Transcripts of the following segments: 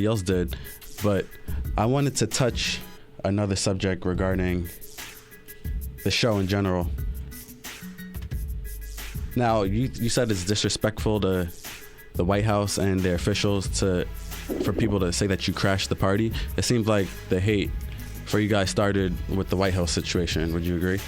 else did, but I wanted to touch another subject regarding the show in general. Now, you said it's disrespectful to the White House and their officials for people to say that you crashed the party. It seems like the hate for you guys started with the White House situation. Would you agree?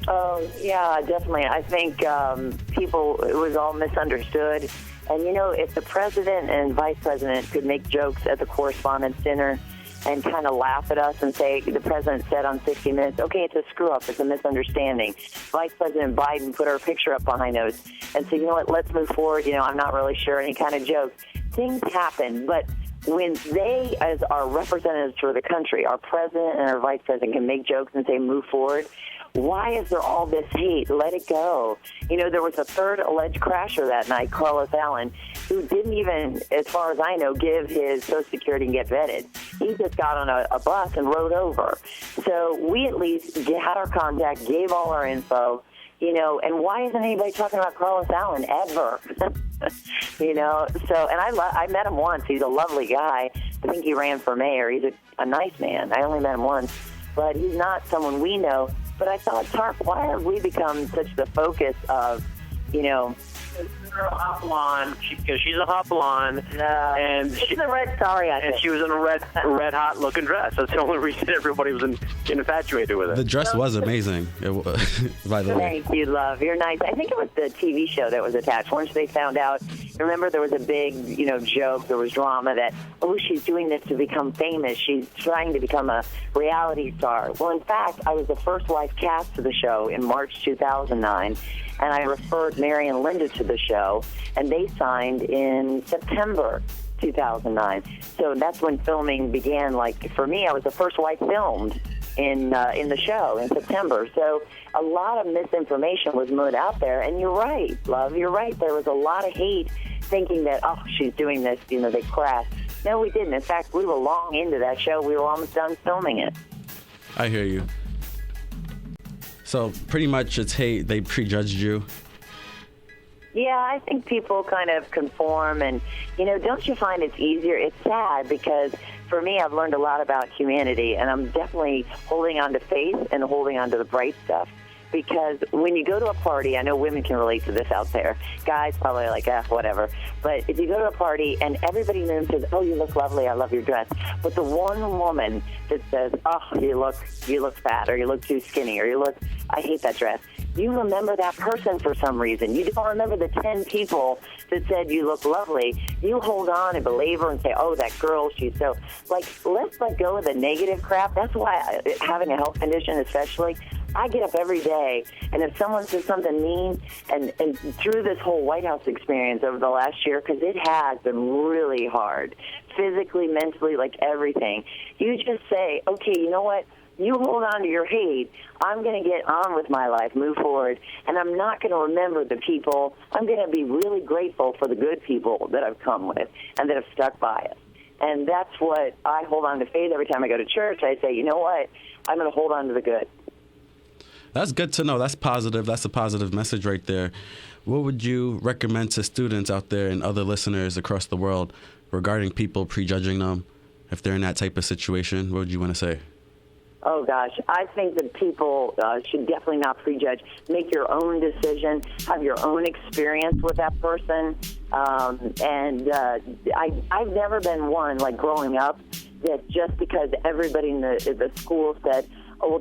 Oh, yeah, definitely. I think it was all misunderstood. And, if the president and vice president could make jokes at the correspondents' dinner and kind of laugh at us and say, the president said on 60 Minutes, okay, it's a screw-up, it's a misunderstanding. Vice President Biden put our picture up behind those and said, you know what, let's move forward, I'm not really sure, any kind of joke. Things happen, but when they, as our representatives for the country, our president and our vice president can make jokes and say, move forward, why is there all this hate? Let it go. There was a third alleged crasher that night, Carlos Allen, who didn't even, as far as I know, give his Social Security and get vetted. He just got on a bus and rode over. So we at least had our contact, gave all our info, and why isn't anybody talking about Carlos Allen ever? And I met him once. He's a lovely guy. I think he ran for mayor. He's a nice man. I only met him once, but he's not someone we know. But I thought, Tarp, why have we become such the focus of, Hopalon, because she's a Hopalon, and she's a red sari, I think. And she was in a red hot looking dress. That's the only reason everybody was infatuated with it. The dress was amazing, by the way. Thank you, love. You're nice. I think it was the TV show that was attached. Once they found out, remember there was a big, joke, there was drama that, she's doing this to become famous. She's trying to become a reality star. Well, in fact, I was the first wife cast to the show in March 2009. And I referred Mary and Linda to the show, and they signed in September 2009. So that's when filming began. Like, for me, I was the first wife filmed in the show in September. So a lot of misinformation was put out there. And you're right, love, you're right. There was a lot of hate thinking that, she's doing this, they crashed. No, we didn't. In fact, we were long into that show. We were almost done filming it. I hear you. So pretty much it's hate. They prejudged you. Yeah, I think people kind of conform, and, don't you find it's easier? It's sad because, for me, I've learned a lot about humanity, and I'm definitely holding on to faith and holding on to the bright stuff. Because when you go to a party, I know women can relate to this out there. Guys probably like, whatever. But if you go to a party and everybody in the room says, you look lovely, I love your dress. But the one woman that says, you look fat, or you look too skinny, or I hate that dress. You remember that person for some reason. You don't remember the 10 people that said you look lovely. You hold on and believe her and say, that girl, she's so... let's let go of the negative crap. That's why having a health condition especially, I get up every day, and if someone says something mean, and through this whole White House experience over the last year, because it has been really hard, physically, mentally, everything, you just say, okay, you know what? You hold on to your hate. I'm going to get on with my life, move forward, and I'm not going to remember the people. I'm going to be really grateful for the good people that I've come with and that have stuck by us. And that's what I hold on to faith every time I go to church. I say, you know what? I'm going to hold on to the good. That's good to know. That's positive. That's a positive message right there. What would you recommend to students out there and other listeners across the world regarding people prejudging them if they're in that type of situation? What would you want to say? Oh, gosh. I think that people should definitely not prejudge. Make your own decision. Have your own experience with that person. I've never been one, growing up, that just because everybody in the school said,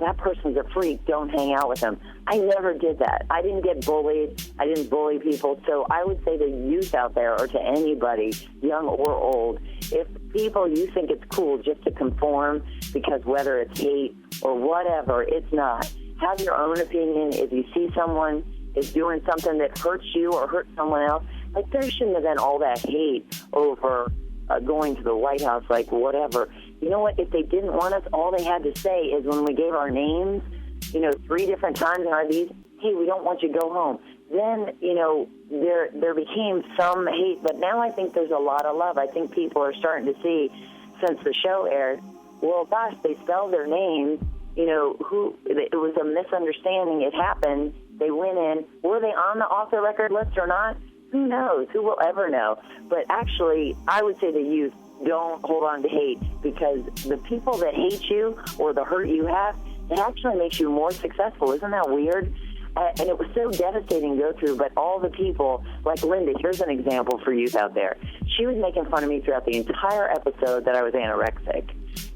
that person's a freak, don't hang out with him. I never did that. I didn't get bullied. I didn't bully people. So I would say to youth out there, or to anybody, young or old, if people, you think it's cool just to conform because whether it's hate or whatever, it's not. Have your own opinion. If you see someone is doing something that hurts you or hurts someone else, there shouldn't have been all that hate over going to the White House, whatever. You know what? If they didn't want us, all they had to say is when we gave our names, 3 different times in our leads, hey, we don't want you to go home. Then, there became some hate, but now I think there's a lot of love. I think people are starting to see, since the show aired, well, gosh, they spelled their names, it was a misunderstanding. It happened. They went in. Were they on the off the record list or not? Who knows? Who will ever know? But actually, I would say to youth, don't hold on to hate, because the people that hate you or the hurt you have, it actually makes you more successful. Isn't that weird? And it was so devastating to go through, but all the people, like Linda, here's an example for youth out there. She was making fun of me throughout the entire episode that I was anorexic,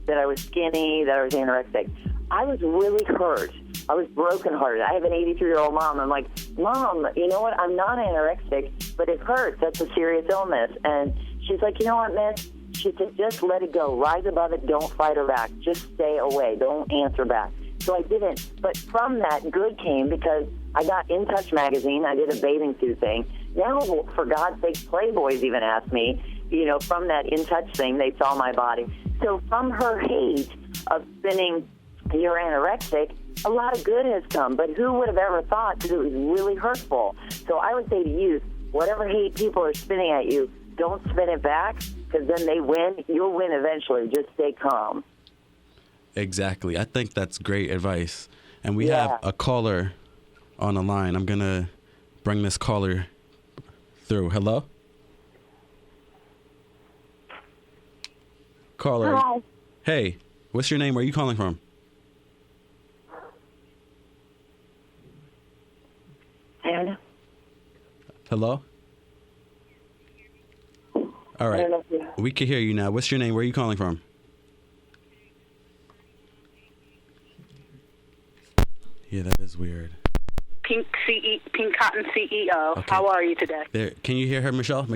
that I was skinny, that I was anorexic. I was really hurt. I was brokenhearted. I have an 83-year-old mom. I'm like, Mom, you know what? I'm not anorexic, but it hurts. That's a serious illness. And she's like, you know what, miss? She said, just let it go. Rise above it. Don't fight her back. Just stay away. Don't answer back. So I didn't. But from that, good came because I got In Touch magazine. I did a bathing suit thing. Now, for God's sake, Playboys even asked me, you know, from that In Touch thing, they saw my body. So from her hate of spinning, you're anorexic, a lot of good has come. But who would have ever thought, because it was really hurtful. So I would say to youth, whatever hate people are spinning at you, don't spin it back, because then they win. You'll win eventually. Just stay calm. Exactly. I think that's great advice. And we have a caller on the line. I'm going to bring this caller through. Hello? Caller. Hi. Hey, what's your name? Where are you calling from? Hello? All right. We can hear you now. What's your name? Where are you calling from? Yeah, that is weird. Pink Cotton CEO. Okay. How are you today? There. Can you hear her, Mikhail?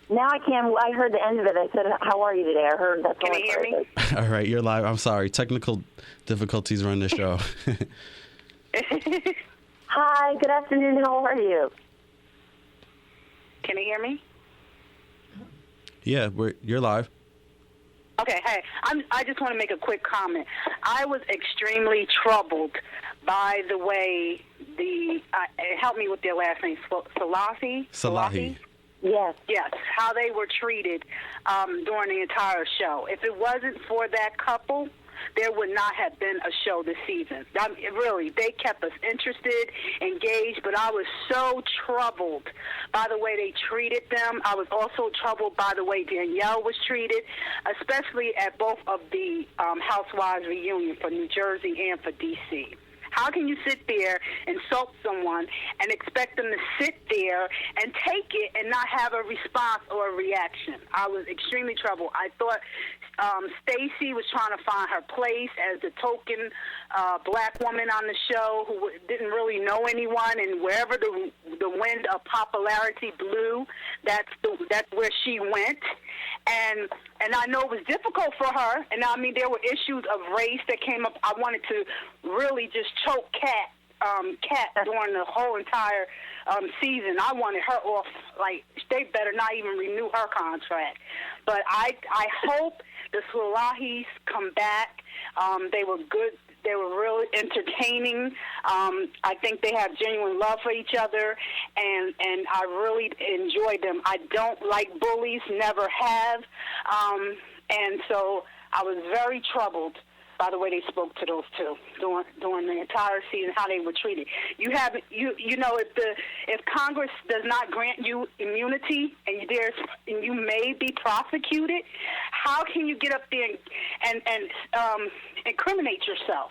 Now I can. I heard the end of it. I said, how are you today? I heard that's Can you hear me? All right, you're live. I'm sorry. Technical difficulties run the show. Hi, good afternoon. How are you? Can you hear me? Yeah, you're live. Okay, hey, I just want to make a quick comment. I was extremely troubled by the way help me with their last name, Salahi. Yes. Yes, how they were treated during the entire show. If it wasn't for that couple, there would not have been a show this season. Really, they kept us interested, engaged, but I was so troubled by the way they treated them. I was also troubled by the way Danielle was treated, especially at both of the Housewives reunion for New Jersey and for D.C. How can you sit there, insult someone, and expect them to sit there and take it and not have a response or a reaction? I was extremely troubled. I thought Stacey was trying to find her place as the token black woman on the show who didn't really know anyone, and wherever the wind of popularity blew, that's where she went. And I know it was difficult for her, and I mean there were issues of race that came up. I wanted to really just choke Kat during the whole entire season. I wanted her off. Like, they better not even renew her contract. But I hope the Salahis come back. They were good. They were really entertaining. I think they have genuine love for each other, and I really enjoyed them. I don't like bullies, never have, and so I was very troubled by the way they spoke to those two during the entire season, how they were treated. You know, if Congress does not grant you immunity and you may be prosecuted, how can you get up there and incriminate yourself?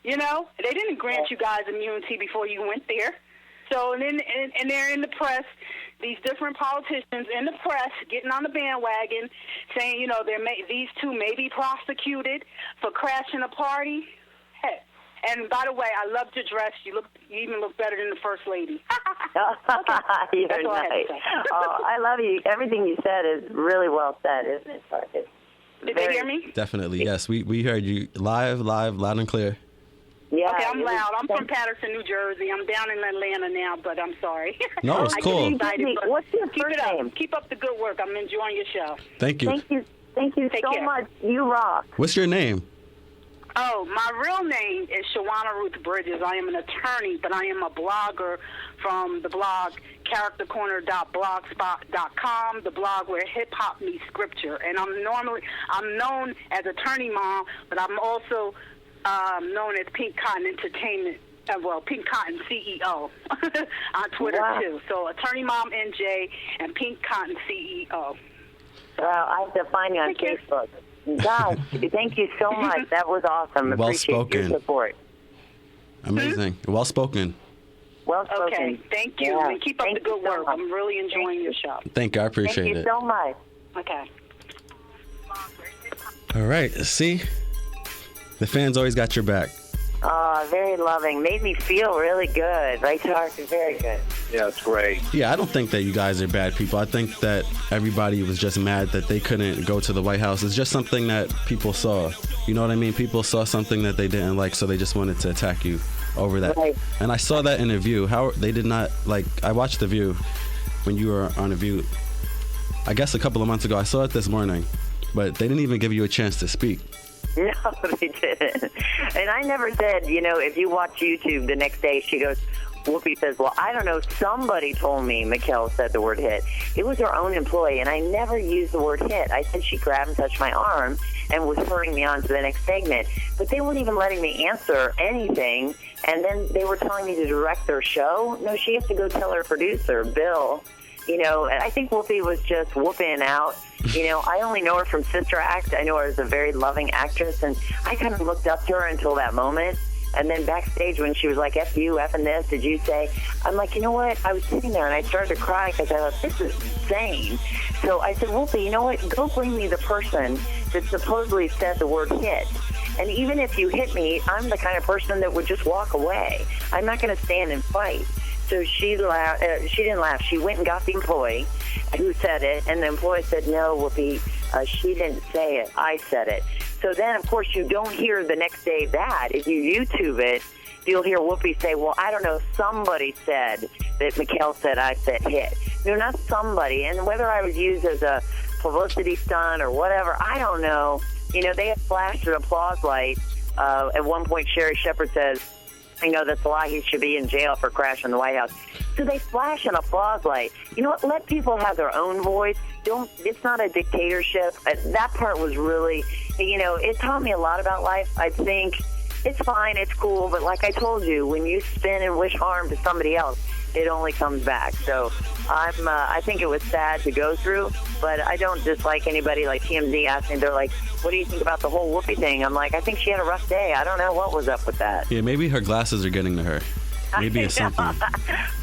You know, they didn't grant you guys immunity before you went there. So and they're in the press, these different politicians in the press getting on the bandwagon, saying, you know, these two may be prosecuted for crashing a party. Hey, and by the way, I loved your dress. You even look better than the First Lady. Okay. You're nice. I love you. Everything you said is really well said, isn't it? Did they hear me? Definitely, yes. We heard you loud and clear. Yeah, okay, I'm loud. I'm from Patterson, New Jersey. I'm down in Atlanta now, but I'm sorry. No, it's cool. What's your first name? Keep up the good work. I'm enjoying your show. Thank you. Thank you so much. You rock. What's your name? Oh, my real name is Shawana Ruth Bridges. I am an attorney, but I am a blogger from the blog charactercorner.blogspot.com, the blog where hip-hop meets scripture. And I'm known as Attorney Mom, but I'm also known as Pink Cotton Entertainment, Pink Cotton CEO on Twitter, too. So Attorney Mom NJ and Pink Cotton CEO. I have to find you on Facebook. Gosh, thank you so much. That was awesome. Well Appreciate spoken. your support. Amazing. Well spoken. Well spoken. Okay, thank you. Yeah. And keep up Thank the good you so work. much. I'm really enjoying your show. Thank you. I appreciate Thank you it. so much. Okay. All right. See? The fans always got your back. Very loving. Made me feel really good. Right, Tark? Very good. Yeah, it's great. Yeah, I don't think that you guys are bad people. I think that everybody was just mad that they couldn't go to the White House. It's just something that people saw. You know what I mean? People saw something that they didn't like, so they just wanted to attack you over that. Right. And I saw that in a View. How they did not like. I watched the View when you were on a View. I guess a couple of months ago. I saw it this morning, but they didn't even give you a chance to speak. No, they didn't. And I never said, if you watch YouTube the next day, she goes, Whoopi says, well, I don't know, somebody told me Mikkel said the word hit. It was her own employee, and I never used the word hit. I said she grabbed and touched my arm and was hurrying me on to the next segment. But they weren't even letting me answer anything, and then they were telling me to direct their show. No, she has to go tell her producer, Bill. I think Whoopi was just whooping out. I only know her from Sister Act. I know her as a very loving actress, and I kind of looked up to her until that moment. And then backstage when she was like, F you, F and this, did you say? I'm like, you know what? I was sitting there, and I started to cry because I thought, this is insane. So I said, Whoopi, you know what? Go bring me the person that supposedly said the word hit. And even if you hit me, I'm the kind of person that would just walk away. I'm not going to stand and fight. So she laughed. She didn't laugh. She went and got the employee who said it, and the employee said, no, Whoopi, she didn't say it. I said it. So then, of course, you don't hear the next day that. If you YouTube it, you'll hear Whoopi say, well, I don't know, somebody said that Mikkel said I said hit. Not somebody. And whether I was used as a publicity stunt or whatever, I don't know. They had flashed an applause light. At one point, Sherry Shepard says, that Salahi should be in jail for crashing the White House. So they flash an applause light. You know what? Let people have their own voice. It's not a dictatorship. That part was really, it taught me a lot about life. I think it's fine, it's cool, but like I told you, when you spin and wish harm to somebody else, it only comes back. So I think it was sad to go through, but I don't dislike anybody. Like TMZ asked me, they're like, what do you think about the whole Whoopi thing? I'm like, I think she had a rough day. I don't know what was up with that. Yeah, maybe her glasses are getting to her. Maybe it's something.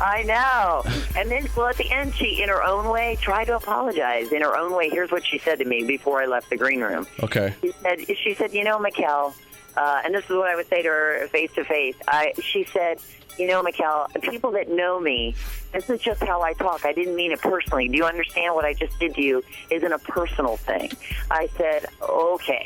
I know. And then, at the end, she, in her own way, tried to apologize. In her own way, here's what she said to me before I left the green room. Okay. She said, Mikkel, and this is what I would say to her face to face. She said, Mikkel, people that know me, this is just how I talk. I didn't mean it personally. Do you understand what I just did to you isn't a personal thing? I said, okay.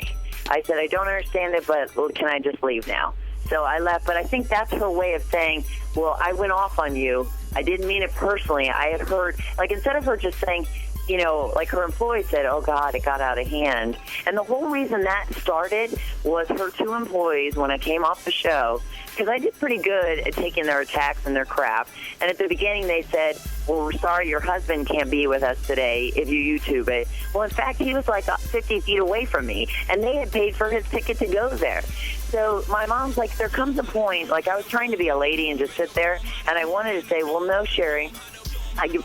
I said, I don't understand it, but can I just leave now? So I left, but I think that's her way of saying, well, I went off on you. I didn't mean it personally. I had heard, instead of her just saying, like her employee said, oh, God, it got out of hand. And the whole reason that started was her two employees, when I came off the show, because I did pretty good at taking their attacks and their crap. And at the beginning, they said, well, we're sorry your husband can't be with us today if you YouTube it. Well, in fact, he was like 50 feet away from me, and they had paid for his ticket to go there. So my mom's like, there comes a point, I was trying to be a lady and just sit there, and I wanted to say, well, no, Sherry,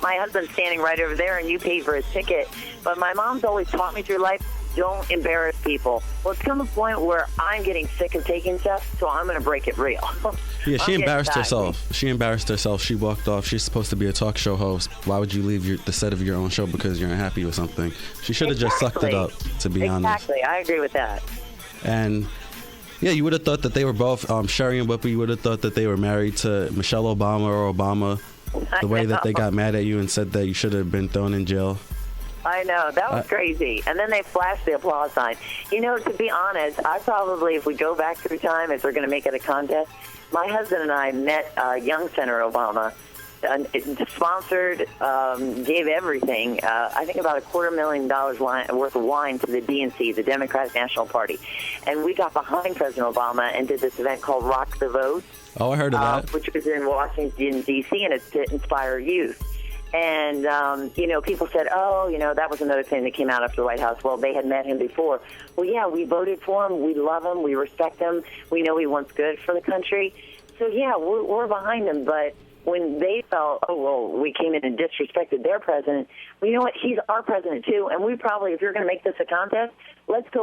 my husband's standing right over there, and you paid for his ticket. But my mom's always taught me through life, don't embarrass people. Well, it's come a point where I'm getting sick of taking stuff, so I'm going to break it real. Yeah, she embarrassed herself. She embarrassed herself. She walked off. She's supposed to be a talk show host. Why would you leave the set of your own show because you're unhappy with something? She should have just sucked it up, to be honest. Exactly. I agree with that. And yeah, you would have thought that they were both, Sherry and Whoopi, you would have thought that they were married to Michelle Obama or Obama, the way that they got mad at you and said that you should have been thrown in jail. I know. That was crazy. And then they flashed the applause sign. To be honest, I probably, if we go back through time, if they're going to make it a contest, my husband and I met young Senator Obama, sponsored, gave everything, I think about $250,000 worth of wine to the DNC, the Democratic National Party. And we got behind President Obama and did this event called Rock the Vote. Oh, I heard of that. Which was in Washington, D.C., and it's to inspire youth. And, people said, that was another thing that came out after the White House. Well, they had met him before. Well, yeah, we voted for him. We love him. We respect him. We know he wants good for the country. So, yeah, we're behind him. But, when they felt, oh, well, we came in and disrespected their president, well, you know what? He's our president, too. And we probably, if you're going to make this a contest, let's go